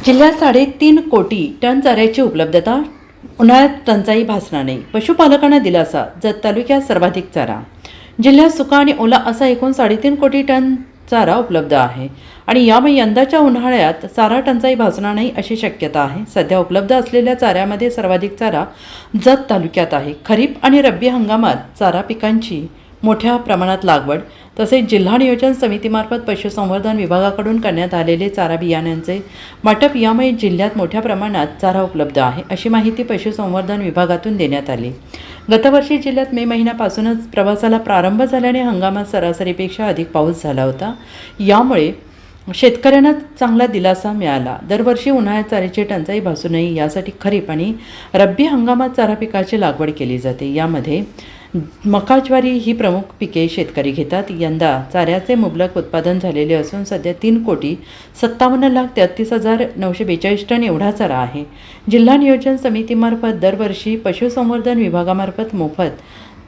जिल्ह्यात 3.5 कोटी टन चाऱ्याची उपलब्धता, उन्हाळ्यात टंचाई भासणार नाही. पशुपालकांना दिलासा, जत तालुक्यात सर्वाधिक चारा. जिल्ह्यात सुका आणि ओला असा एकूण 3.5 कोटी टन चारा उपलब्ध आहे आणि यामुळे यंदाच्या उन्हाळ्यात चारा टंचाई भासणार नाही अशी शक्यता आहे. सध्या उपलब्ध असलेल्या चाऱ्यामध्ये सर्वाधिक चारा जत तालुक्यात आहे. खरीप आणि रब्बी हंगामात चारा पिकांची मोठ्या प्रमाणात लागवड तसेच जिल्हा नियोजन समितीमार्फत पशुसंवर्धन विभागाकडून करण्यात आलेले चारा बियाण्यांचे वाटप यामुळे जिल्ह्यात मोठ्या प्रमाणात चारा उपलब्ध आहे अशी माहिती पशुसंवर्धन विभागातून देण्यात आली. गतवर्षी जिल्ह्यात मे महिन्यापासूनच प्रवासाला प्रारंभ झाल्याने हंगामात सरासरीपेक्षा अधिक पाऊस झाला होता. यामुळे शेतकऱ्यांना चांगला दिलासा मिळाला. दरवर्षी उन्हाळ्यात चाऱ्याची टंचाई भासू नये यासाठी खरीप आणि रब्बी हंगामात चारा पिकाची लागवड केली जाते. यामध्ये मका, ज्वारी ही प्रमुख पिके शेतकरी घेतात. यंदा चाऱ्याचे मुबलक उत्पादन झालेले असून सध्या 3,57,33,942 टन एवढा चारा आहे. जिल्हा नियोजन समितीमार्फत दरवर्षी पशुसंवर्धन विभागामार्फत मोफत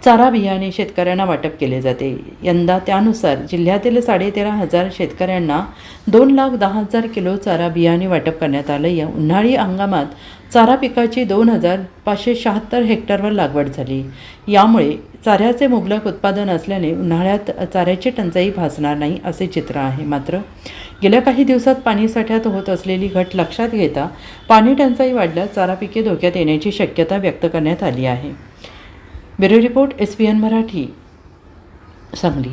चारा बियाणे शेतकऱ्यांना वाटप केले जाते. यंदा त्यानुसार जिल्ह्यातील 13,500 शेतकऱ्यांना 2,10,000 किलो चारा बियाणे वाटप करण्यात आलं. या उन्हाळी हंगामात चारा पिकाची 2,576 हेक्टरवर लागवड झाली. यामुळे चाऱ्याचे मुबलक उत्पादन असल्याने उन्हाळ्यात चाऱ्याची टंचाई भासणार नाही असे चित्र आहे. मात्र गेल्या काही दिवसात पाणीसाठ्यात होत असलेली घट लक्षात घेता पाणी टंचाई वाढल्यास चारा पिके धोक्यात येण्याची शक्यता व्यक्त करण्यात आली आहे. Bureau report, SBN Marathi, Sangli.